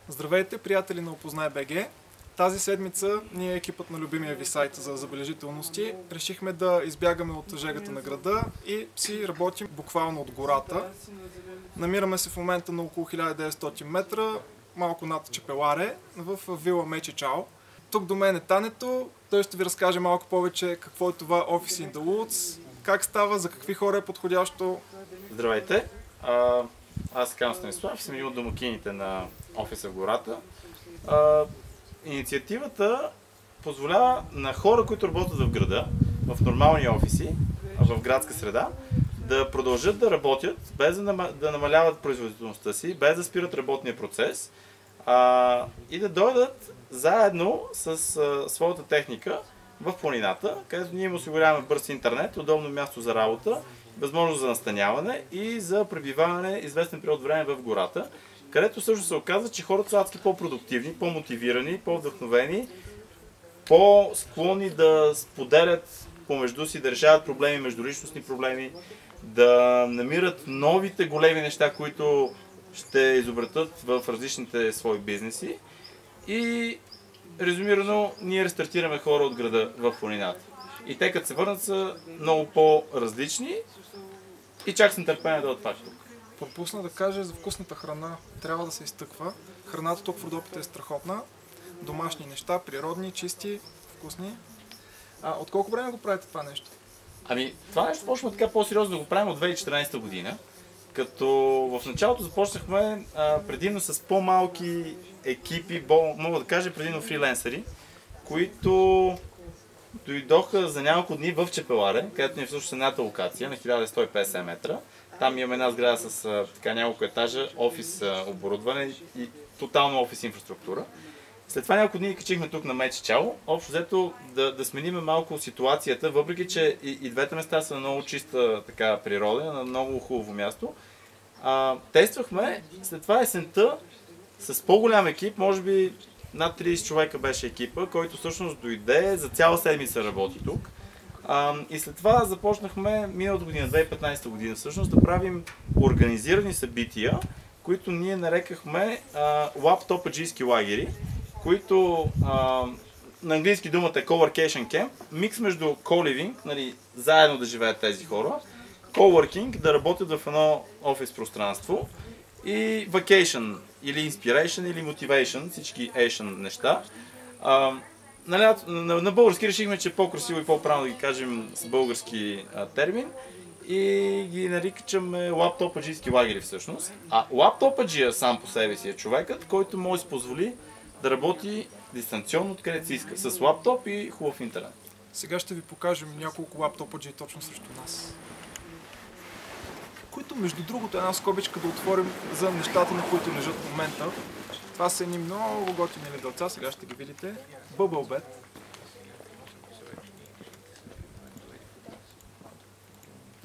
Здравейте, приятели на Опознай БГ! Тази седмица ние, екипът на любимия ви сайт за забележителности, решихме да избягаме от жегата на града и си работим буквално от гората. Намираме се в момента на около 1900 метра, малко над Чепеларе, в вила Мече Чао. Тук до мен е Тането, той ще ви разкаже малко повече какво е това Office in the Woods, как става, за какви хора е подходящо. Здравейте! Аз се казвам Станислав и съм един от домакините на офиса в гората. Инициативата позволява на хора, които работят в града, в нормални офиси, в градска среда, да продължат да работят, без да намаляват производителността си, без да спират работния процес и да дойдат заедно с своята техника в планината, където ние им осигуряваме бърз интернет, удобно място за работа, възможност за настаняване и за пребиваване известен период време в гората, където също се оказва, че хората са адски по-продуктивни, по-мотивирани, по-вдъхновени, по-склонни да споделят помежду си, да решават проблеми, междуличностни проблеми, да намират новите големи неща, които ще изобретат в различните свои бизнеси. И резюмирано, ние рестартираме хора от града в планината. И те като се върнат са много по-различни и чак с нетърпение да отпак тук. Пропусна да кажа за вкусната храна. Трябва да се изтъква. Храната тук в Родопите е страхотна. Домашни неща, природни, чисти, вкусни. От колко време го правите това нещо? Ами, това нещо почваме така по-сериозно да го правим от 2014 година. Като в началото започнахме предимно с по-малки екипи, мога да кажа предимно фриленсъри, които дойдоха за няколко дни в Чепеларе, където ни е всъщност едната локация на 1150 метра. Там имаме една сграда с няколко етажа, офис оборудване и тотално офис инфраструктура. След това няколко дни качихме тук на Мече Чао. Общо взето да сменим малко ситуацията, въпреки че и двете места са на много чиста така природа, на много хубаво място. Тествахме, след това есента с по-голям екип, може би над 30 човека беше екипа, който всъщност дойде, за цяла седмица работи тук. И след това започнахме миналата година, 2015 година всъщност, да правим организирани събития, които ние нарекахме лаптопаджийски лагери, които на английски думата е Coworkation Camp, микс между co-living, нали, заедно да живеят тези хора, coworking, да работят в едно офис пространство, и vacation, или inspiration, или motivation, всички Asian неща. На български решихме, че е по-красиво и по-правилно да ги кажем с български термин и ги наричаме лаптопаджийски лагери всъщност. А лаптопаджия сам по себе си е човекът, който може да си позволи да работи дистанционно откъдето си иска, с лаптоп и хубав интернет. Сега ще ви покажем няколко лаптопаджии точно срещу нас. Които, между другото, една скобичка да отворим за нещата, на които лежат в момента. Това са едни много готини легалца, сега ще ги видите. BubbleBed.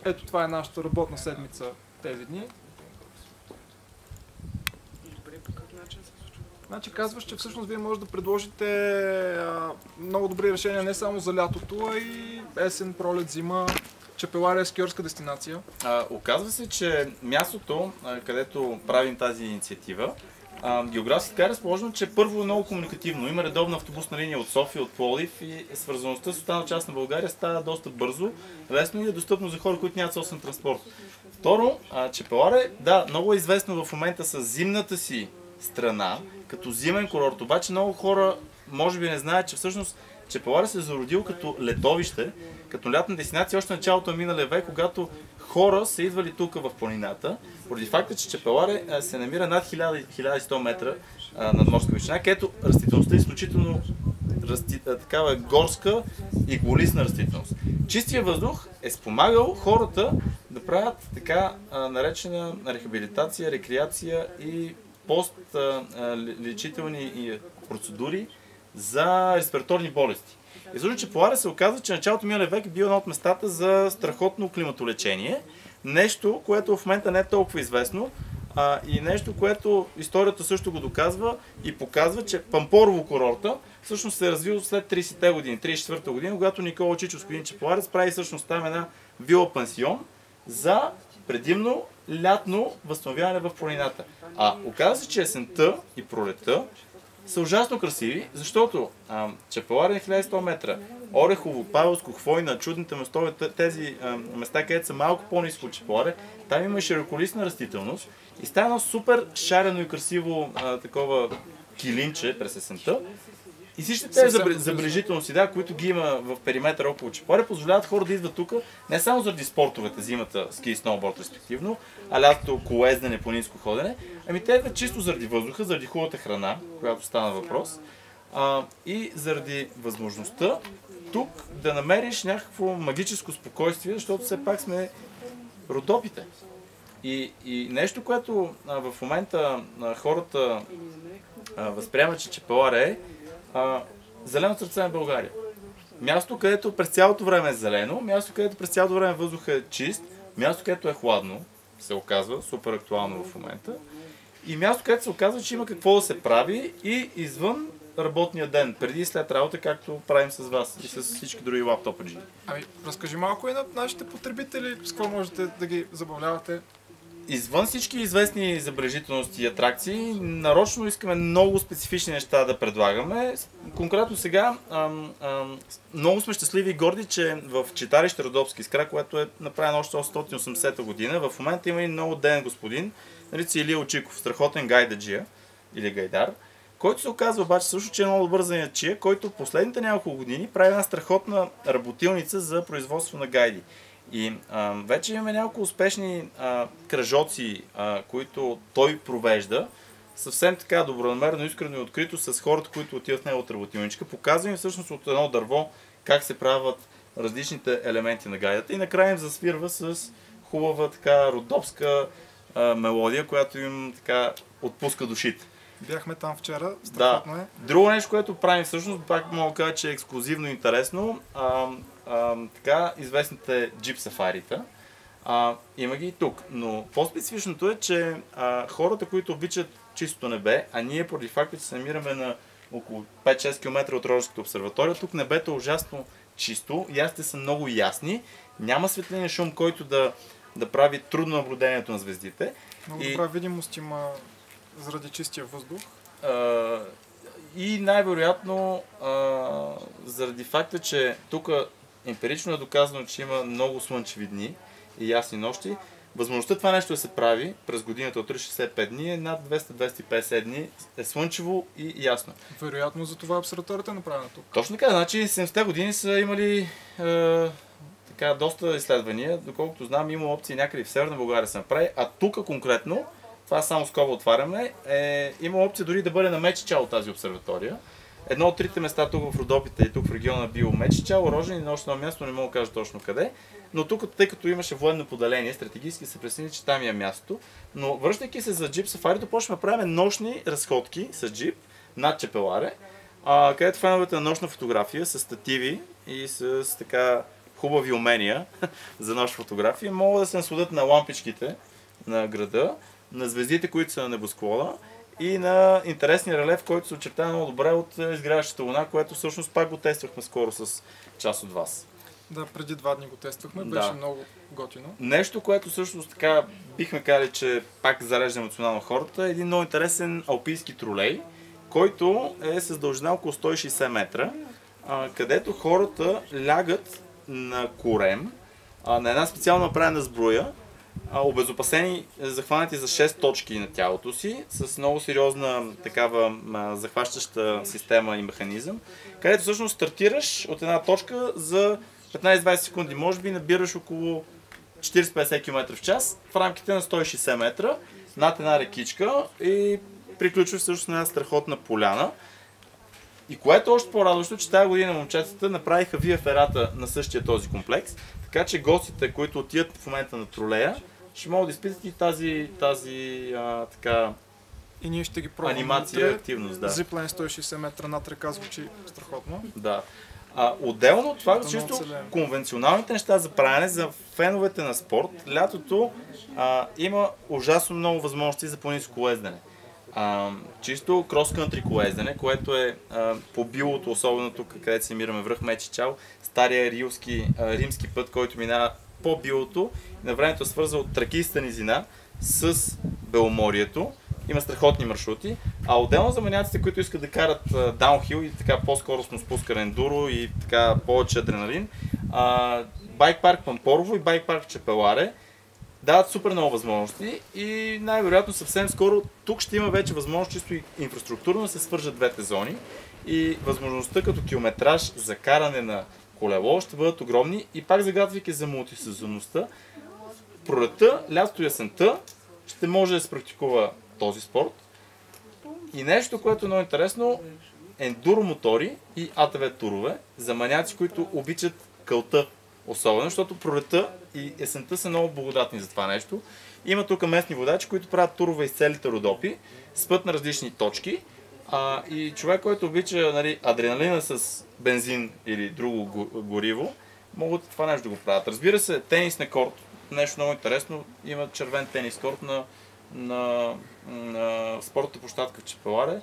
Ето това е нашата работна седмица тези дни. Значи казваш, че всъщност вие може да предложите много добри решения не само за лятото, а и есен, пролет, зима. Чепеларе е скиорска дестинация. Оказва се, че мястото, където правим тази инициатива, географски така е разположено, че първо е много комуникативно. Има редовна автобусна линия от София, от Пловдив и свързаността с останалата част на България става доста бързо, лесно и е достъпно за хора, които нямат собствен транспорт. Второ, Чепеларе, да, много е известно в момента с зимната си страна, като зимен курорт, обаче много хора може би не знаят, че всъщност Чепеларе се е зародил като летовище, като лятна дестинация още началото на миналия век, когато хора са идвали тук в планината, поради факта, че Чепеларе се намира над 1100 метра надморска височина, където растителността е изключително такава горска и голисна растителност. Чистия въздух е спомагал хората да правят така наречена рехабилитация, рекреация и постлечителни процедури за респираторни болести. И също, че Чепеларе се оказва, че началото миналия век е бил едно от местата за страхотно климатолечение. Нещо, което в момента не е толкова известно и нещо, което историята също го доказва и показва, че Пампорово курорта всъщност се е развил след 30-те години, 34-та година, когато Никола Чичо с господин Чепеларец прави всъщност там една вила пансион за предимно лятно възстановяване в планината. А оказва се, че есента и пролета са ужасно красиви, защото Чепеларе на 1100 метра, Орехово, Павелско, Хвойна, чудните местове, тези места, където са малко по-ниско от Чепеларе, там има широколистна растителност и става едно супер шарено и красиво такова килимче през есента. И всички тези забележителности, да, които ги има в периметъра около Чепеларе, позволяват хора да идват тук не само заради спортовете, зимата, ски и сноуборд респективно, а лятото колоездене, планинско ходене, ами те идват чисто заради въздуха, заради хубавата храна, която стана въпрос, и заради възможността тук да намериш някакво магическо спокойствие, защото все пак сме Родопите. И нещо, което в момента хората възприемат, че Чепеларе е зелено сърце на България. Място, където през цялото време е зелено, място, където през цялото време въздухът е чист, място, където е хладно, се оказва, супер актуално в момента, и място, където се оказва, че има какво да се прави и извън работния ден, преди и след работа, както правим с вас и с всички други лаптопаджи. Ами, разкажи малко и на нашите потребители, с какво можете да ги забавлявате. Извън всички известни забележителности и атракции, нарочно искаме много специфични неща да предлагаме. Конкретно сега много сме щастливи и горди, че в читалище Родопска искра, което е направено още 880 година, в момента има и много ден господин, нарича Илия Очиков, страхотен гайдаджия или гайдар, който се оказва обаче също, че е много добър занаятчия, който последните няколко години прави една страхотна работилница за производство на гайди. И вече имаме няколко успешни кръжоци, които той провежда, съвсем така добронамерено, искрено и открито с хората, които отиват в неговата работилничка. Показва им всъщност от едно дърво как се правят различните елементи на гайдата и накрая им засвирва с хубава така родопска мелодия, която им така отпуска душите. Бяхме там вчера, страхотно е. Друго нещо, което правим всъщност, пак мога да кажа, че е ексклюзивно интересно, така известните джип сафарита. Има ги и тук, но по-специфичното е, че хората, които обичат чистото небе, а ние поради факта, че се намираме на около 5-6 км от Рождеската обсерватория, тук небето е ужасно чисто, ясните са много ясни, няма светлинен шум, който да прави трудно наблюдението на звездите. Много добра видимост има заради чистия въздух. И най-вероятно заради факта, че тук емпирично е доказано, че има много слънчеви дни и ясни нощи, възможността това нещо да се прави през годината от 365 дни е над 200-250 дни, е слънчево и ясно. Вероятно за това обсерваторията е направена тук. Точно така, значи 70-те години са имали така, доста изследвания, доколкото знам има опции някъде в Северна България се направи, а тук конкретно, това само скоба отваряме, има опция дори да бъде на Мечичало тази обсерватория. Едно от трите места тук в Родопите и тук в региона било Мечичало, Рожен и на още едно място, не мога да кажа точно къде. Но тук, тъй като имаше военно поделение, стратегически се пресени, че там е мястото. Но връщайки се за джип сафарито, почваме да правим нощни разходки с джип над Чепеларе, където феновете на нощна фотография с стативи и с така хубави умения за нощна фотография могат да се насладят на лампичките на града, на звездите, които са на небосклона и на интересния релеф, който се очертава много добре от изгряващата луна, което всъщност пак го тествахме скоро с част от вас. Да, преди 2 дни го тествахме, беше много готино. Нещо, което всъщност така бихме казали, че пак зарежда емоционално хората, е един много интересен алпийски тролей, който е с дължина около 160 метра, където хората лягат на корем, на една специално направена сбруя, обезопасени, захванати за 6 точки на тялото си, с много сериозна такава захващаща система и механизъм, където всъщност стартираш от една точка за 15-20 секунди, може би набираш около 40-50 км в час в рамките на 160 метра над една рекичка и приключваш всъщност на една страхотна поляна. И което е още по-радващо, че тази година момчетата направиха вия ферата на същия този комплекс, така че гостите, които отидат в момента на тролея, ще могат да изпитат и тази така и ние ще ги пробваме. Анимация и активност, да. Зиплайн 160 метра над река звучи страхотно. Да. Отделно от това, чисто конвенционалните неща за правене за феновете на спорт, лятото има ужасно много възможности за планинско колездене. Чисто крос-кънтри колездене, което е по билото, особено тук, където се намираме връх Мечичал, стария римски път, който минава по билото, на времето е свързал от Тракийската низина с Беломорието. Има страхотни маршрути, а отделно за маняците, които искат да карат даунхил и така по-скоростно спускане ендуро и така повече адреналин, Байк парк Пампорово и Байк парк Чепеларе дават супер много възможности и най-вероятно съвсем скоро тук ще има вече възможност чисто и инфраструктурно да се свържат двете зони и възможността като километраж за каране на колело ще бъдат огромни и пак загадвайки за мултисезонността, пролетта, лятото и есента ще може да се практикува този спорт. И нещо, което е много интересно, ендуро мотори и АТВ турове за маняци, които обичат кълта особено, защото пролетта и есента са много благодатни за това нещо. Има тук местни водачи, които правят турове из целите Родопи, спът на различни точки. И човек, който обича, нали, адреналина с бензин или друго гориво, могат това нещо да го правят. Разбира се, тенис на корт, нещо много интересно, има червен тенис корт на спортната площадка в Чепеларе.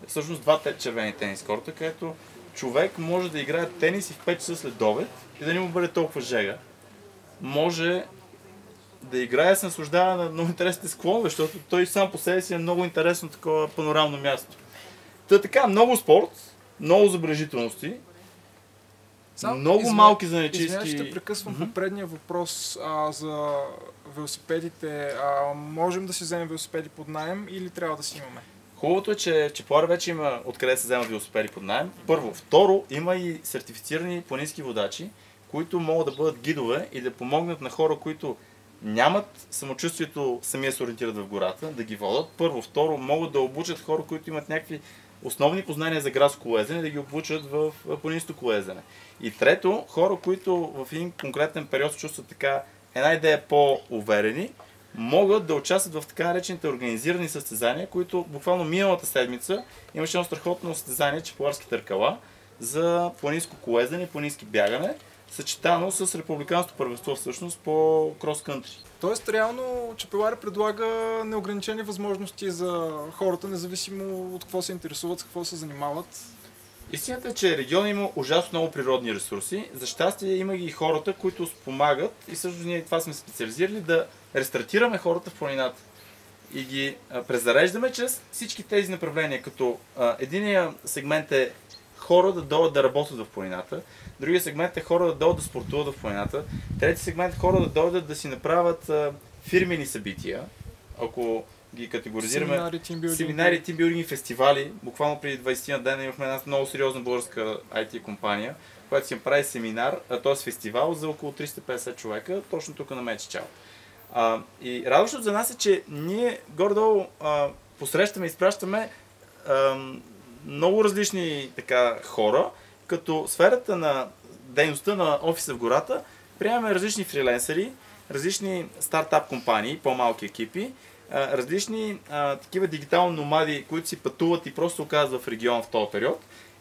Всъщност два червени тенис корта, където човек може да играе тенис и в 5 часа след обед и да не му бъде толкова жега. Може да играе с наслаждава на много интересните склонове, защото той сам по себе си е много интересно такова панорамно място. Така, много спорт, много забележителности, много малки занечисти. Извинявай, ще прекъсвам по предния въпрос за велосипедите. Можем да си вземем велосипеди под наем или трябва да си имаме? Хубавото е, че Чепеларе вече има откъде да се вземат велосипеди под наем. Първо. Второ, има и сертифицирани планински водачи, които могат да бъдат гидове и да помогнат на хора, които нямат самочувствието сами да се ориентират в гората, да ги водят. Първо. Второ, могат да обучат хора, които имат някакви основни познания за градско колоездене, да ги обучат в планинско колоездене. И трето, хора, които в един конкретен период се чувстват така една идея по-уверени, могат да участват в така наречените организирани състезания, които буквално миналата седмица имаше едно страхотно състезание Чепеларски търкала за планинско колоездене и планински бягане, съчетано с републиканското първенство всъщност по крос-кънтри. Тоест, реално Чепеларе предлага неограничени възможности за хората, независимо от какво се интересуват, с какво се занимават. Истината е, че региона има ужасно много природни ресурси. За щастие има ги и хората, които спомагат и също ние това сме специализирали да рестартираме хората в планината и ги презареждаме чрез всички тези направления, като единия сегмент е хора да дойдат да работят в планината, другия сегмент е хора да дойдат да спортуват в планината, трети сегмент е хора да дойдат да си направят фирмени събития, ако ги категоризираме. Семинари, тимбилдинги, фестивали. Буквално преди 20 на дена имахме една много сериозна българска IT компания, която си направи семинар, т.е. фестивал за около 350 човека, точно тук на Мечичал. И радващото за нас е, че ние горе-долу посрещаме и изпращаме много различни така хора, като сферата на дейността на офиса в гората приемаме различни фриленсери, различни стартап компании, по-малки екипи, различни такива дигитални номади, които си пътуват и просто оказват в регион в този период,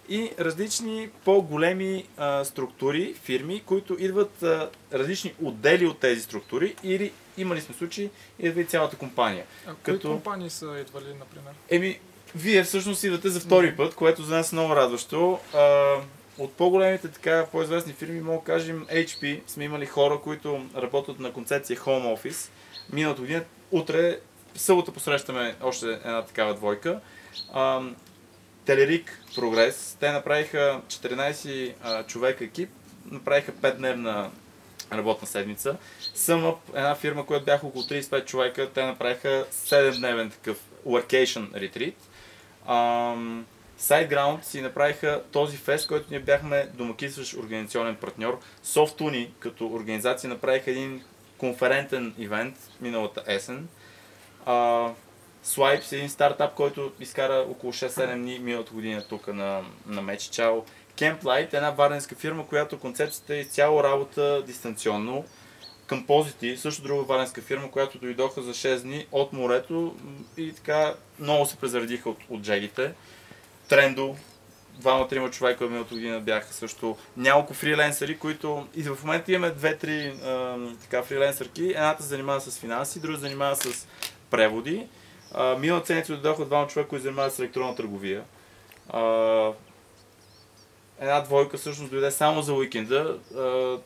и различни по-големи структури, фирми, които идват различни отдели от тези структури, или имали сме случаи, идва и цялата компания. Кои компании са идвали, например? Вие всъщност идвате за втори път, което за нас е много радващо. От по-големите, така по-известни фирми, мога да кажем HP, сме имали хора, които работят на концепция Home Office. Миналата година, утре, в събота посрещаме още една такава двойка. Телерик Прогрес, те направиха 14 човека екип, направиха 5-дневна работна седмица. SumUp, една фирма, която бяха около 35 човека, те направиха 7-дневен такъв workation retreat. SiteGround си направиха този фест, който ние бяхме домакинстващ организационен партньор. Softuni като организация направиха един конферентен ивент миналата есен. Swipes е един стартап, който изкара около 6-7 дни миналата година тук на Мечичал. Camplight е една варненска фирма, която концепцията е цяло работа дистанционно. Composity, също друга варненска фирма, която дойдоха за 6 дни от морето и така много се презаредиха от жегите. Трендо, 2-3 човека миналата година бяха също. Няколко фриленсъри, които и в момента имаме 2-3 фриленсърки. Едната се занимава с финанси, друга се занимава с преводи. Миналата седмица дойдоха 2 човека, които се занимават с електронна търговия. Една двойка всъщност дойде само за уикенда.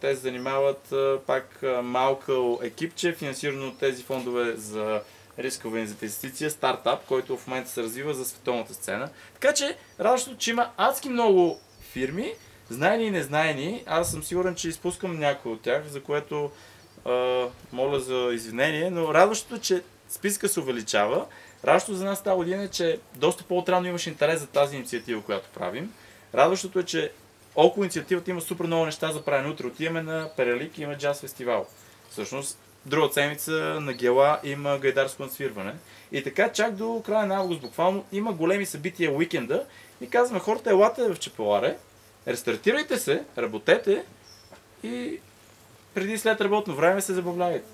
Те се занимават пак малко екипче, финансирано от тези фондове за рискова инвестиция, стартап, който в момента се развива за световната сцена. Така че, радващото, че има адски много фирми, знайни и незнайни. Аз съм сигурен, че изпускам някой от тях, за което моля за извинение, но радващото, че списка се увеличава. Радващото за нас тази година е, че доста по-отрано имаше интерес за тази инициатива, която правим. Радващото е, че около инициативата има супер много неща за правене. Утре отиваме на Перелик и има джаз фестивал. Всъщност, друга седмица на Гела има гайдарско насвирване. И така, чак до края на август буквално има големи събития уикенда и казваме хората, елате в Чепеларе, рестартирайте се, работете и преди след работно време се забавлявайте.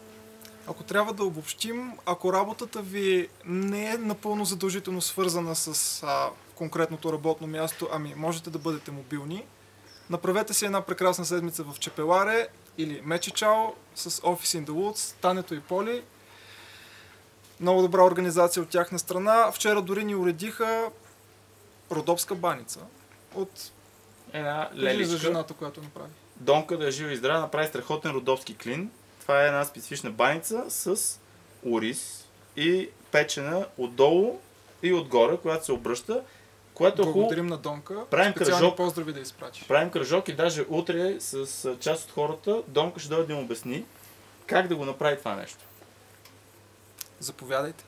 Ако трябва да обобщим, ако работата ви не е напълно задължително свързана с конкретното работно място, ами можете да бъдете мобилни, направете си една прекрасна седмица в Чепеларе или Мечичао с Office in the Woods, Тането и Поли. Много добра организация от тяхна страна. Вчера дори ни уредиха родопска баница от Една за леличка. жената, която направи. Донка да е жива и здрава, направи страхотен родопски клин. Това е една специфична баница с ориз и печена отдолу и отгоре, която се обръща, което е хубаво. Благодарим на Донка. Правим Специални кръжок. поздрави да изпратиш. Правим кръжок и даже утре с част от хората Донка ще дойде да им обясни как да го направи това нещо. Заповядайте.